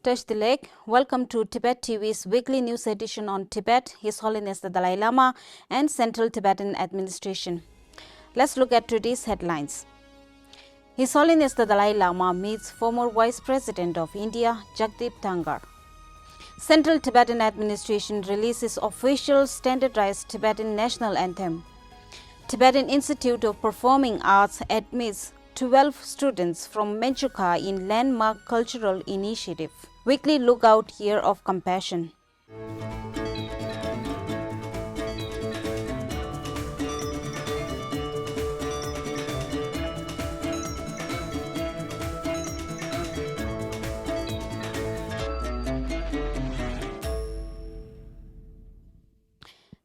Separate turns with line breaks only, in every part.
𝒊𝒃𝒆𝒕 𝒊𝒔. Welcome to Tibet TV's weekly news edition on Tibet, His Holiness the Dalai Lama and Central Tibetan Administration. Let's look at today's headlines. His Holiness the Dalai Lama meets former Vice President of India, Jagdeep Dhandkar. Central Tibetan Administration releases official standardized Tibetan national anthem. Tibetan Institute of Performing Arts admits 12 students from Menchukha in landmark cultural initiative. Weekly Lookout Year of Compassion.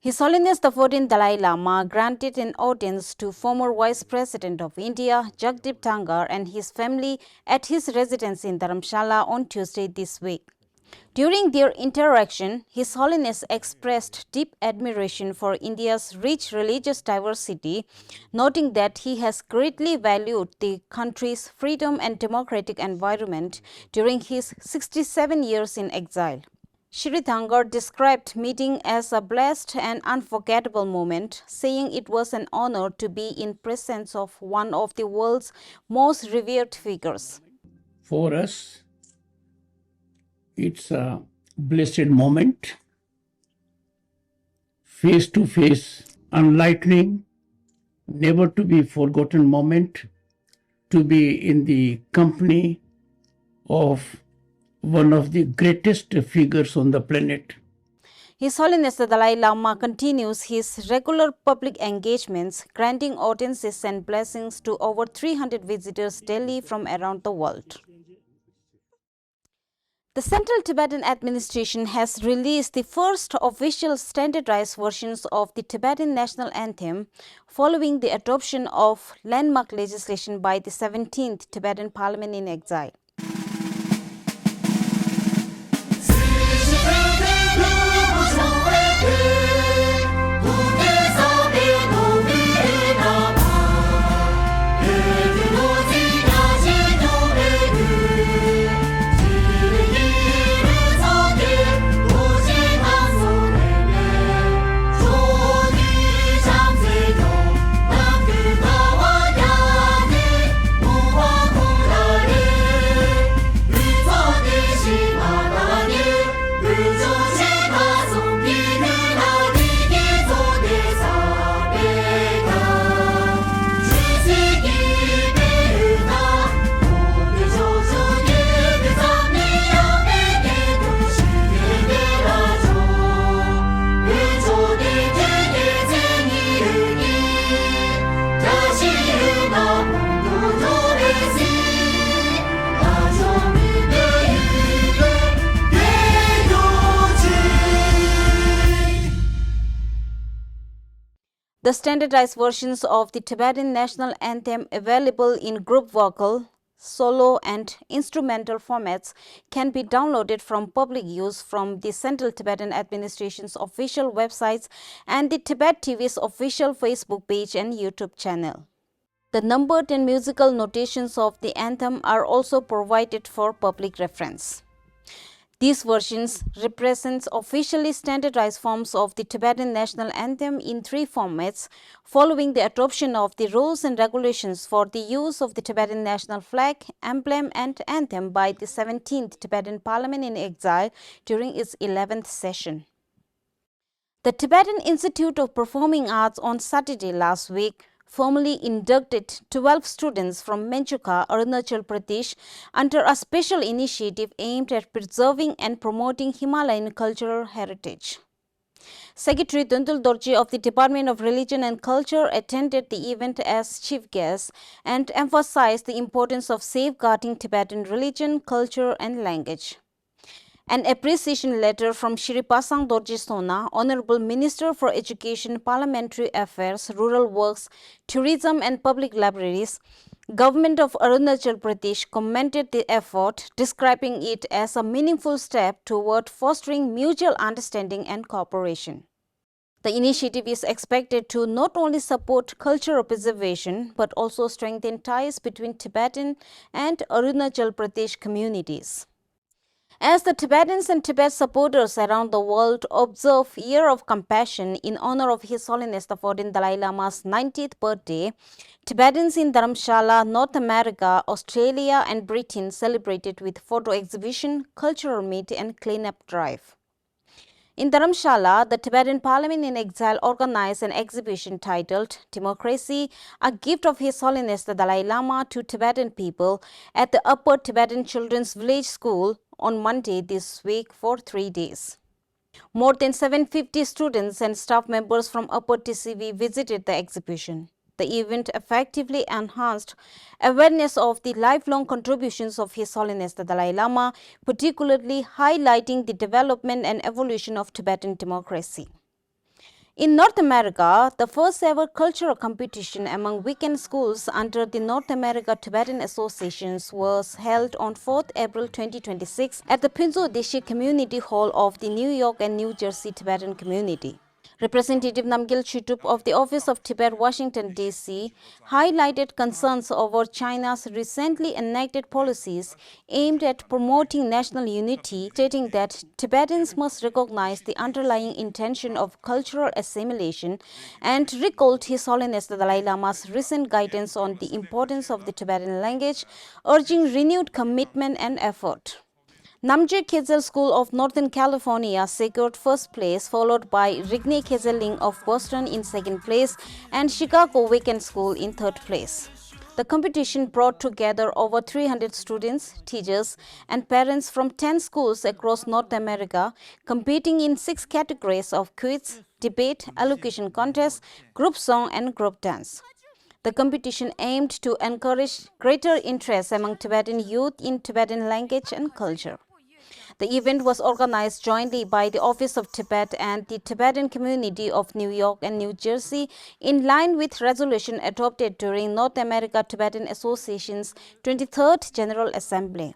His Holiness the 14th Dalai Lama granted an audience to former Vice President of India, Jagdeep Dhandkar, and his family at his residence in Dharamshala on Tuesday this week. During their interaction, His Holiness expressed deep admiration for India's rich religious diversity, noting that he has greatly valued the country's freedom and democratic environment during his 67 years in exile. Shri Dhandkar described meeting as a blessed and unforgettable moment, saying it was an honor to be in presence of one of the world's most revered figures.
For us, it's a blessed moment, face-to-face, enlightening, never to be forgotten moment, to be in the company of one of the greatest figures on the planet.
His Holiness the Dalai Lama continues his regular public engagements, granting audiences and blessings to over 300 visitors daily from around the world. The Central Tibetan Administration has released the first official standardized versions of the Tibetan national anthem following the adoption of landmark legislation by the 17th Tibetan Parliament in exile. The standardized versions of the Tibetan national anthem available in group vocal, solo and instrumental formats can be downloaded from public use from the Central Tibetan Administration's official websites and the Tibet TV's official Facebook page and YouTube channel. The numbered and musical notations of the anthem are also provided for public reference. These versions represent officially standardized forms of the Tibetan national anthem in 3 formats, following the adoption of the rules and regulations for the use of the Tibetan national flag, emblem and anthem by the 17th Tibetan Parliament in exile during its 11th session. The Tibetan Institute of Performing Arts on Saturday last week formally inducted 12 students from Menchukha, Arunachal Pradesh under a special initiative aimed at preserving and promoting Himalayan cultural heritage. Secretary Dundul Dorji of the Department of Religion and Culture attended the event as chief guest and emphasized the importance of safeguarding Tibetan religion, culture and language. An appreciation letter from Shri Pasang Dorji Sona, Honorable Minister for Education, Parliamentary Affairs, Rural Works, Tourism and Public Libraries, Government of Arunachal Pradesh commended the effort, describing it as a meaningful step toward fostering mutual understanding and cooperation. The initiative is expected to not only support cultural preservation but also strengthen ties between Tibetan and Arunachal Pradesh communities. As the Tibetans and Tibet supporters around the world observe Year of Compassion in honor of His Holiness the 14th Dalai Lama's 90th birthday, Tibetans in Dharamshala, North America, Australia and Britain celebrated with photo exhibition, cultural meet and cleanup drive. In Dharamshala, the Tibetan Parliament in Exile organized an exhibition titled Democracy, a Gift of His Holiness the Dalai Lama to Tibetan People at the Upper Tibetan Children's Village School on Monday this week for 3 days. More than 750 students and staff members from Upper TCV visited the exhibition. The event effectively enhanced awareness of the lifelong contributions of His Holiness the Dalai Lama, particularly highlighting the development and evolution of Tibetan democracy. In North America, the first ever cultural competition among weekend schools under the North America Tibetan Associations was held on 4th April 2026 at the Phunzo Deshi Community Hall of the New York and New Jersey Tibetan Community. Representative 𝑻𝒊𝒃𝒆𝒕 of the Office of Tibet, Washington, D.C., highlighted concerns over China's recently enacted policies aimed at promoting national unity, stating that Tibetans must recognize the underlying intention of cultural assimilation, and recalled His Holiness the Dalai Lama's recent guidance on the importance of the Tibetan language, urging renewed commitment and effort. Namje Khezel School of Northern California secured first place, followed by Rigne Khezeling of Boston in second place and Chicago Weekend School in third place. The competition brought together over 300 students, teachers, and parents from 10 schools across North America, competing in 6 categories of quiz, debate, elocution contest, group song, and group dance. The competition aimed to encourage greater interest among Tibetan youth in Tibetan language and culture. The event was organized jointly by the Office of Tibet and the Tibetan Community of New York and New Jersey in line with resolution adopted during North America Tibetan Association's 23rd General Assembly.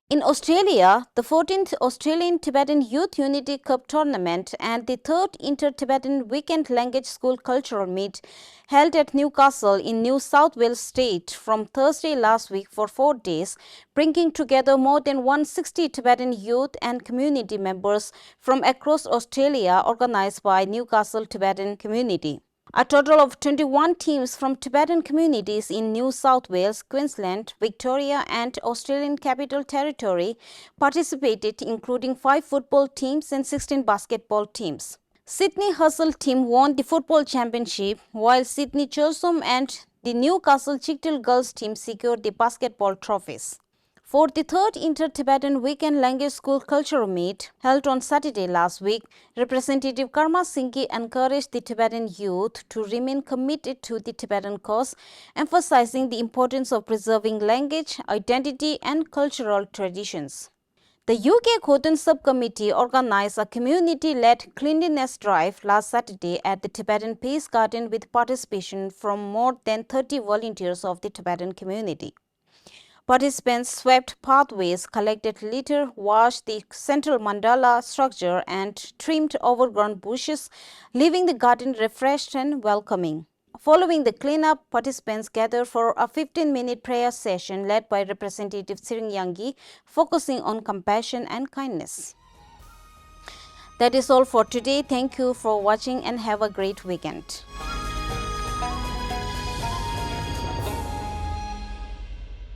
In Australia, the 14th Australian Tibetan Youth Unity Cup Tournament and the 3rd Inter-Tibetan Weekend Language School Cultural Meet held at Newcastle in New South Wales State from Thursday last week for 4 days, bringing together more than 160 Tibetan youth and community members from across Australia, organized by Newcastle Tibetan Community. A total of 21 teams from Tibetan communities in New South Wales, Queensland, Victoria and Australian Capital Territory participated, including 5 football teams and 16 basketball teams. Sydney Hustle team won the football championship, while Sydney Chelsom and the Newcastle Chicktail girls team secured the basketball trophies. For the 3rd Inter-Tibetan Weekend Language School Cultural Meet, held on Saturday last week, Representative Karma Singhi encouraged the Tibetan youth to remain committed to the Tibetan cause, emphasizing the importance of preserving language, identity and cultural traditions. The UK Khotan Subcommittee organized a community-led cleanliness drive last Saturday at the Tibetan Peace Garden with participation from more than 30 volunteers of the Tibetan community. Participants swept pathways, collected litter, washed the central mandala structure and trimmed overgrown bushes, leaving the garden refreshed and welcoming. Following the cleanup, participants gathered for a 15-minute prayer session led by Representative Siring Yangi, focusing on compassion and kindness. That is all for today. Thank you for watching and have a great weekend.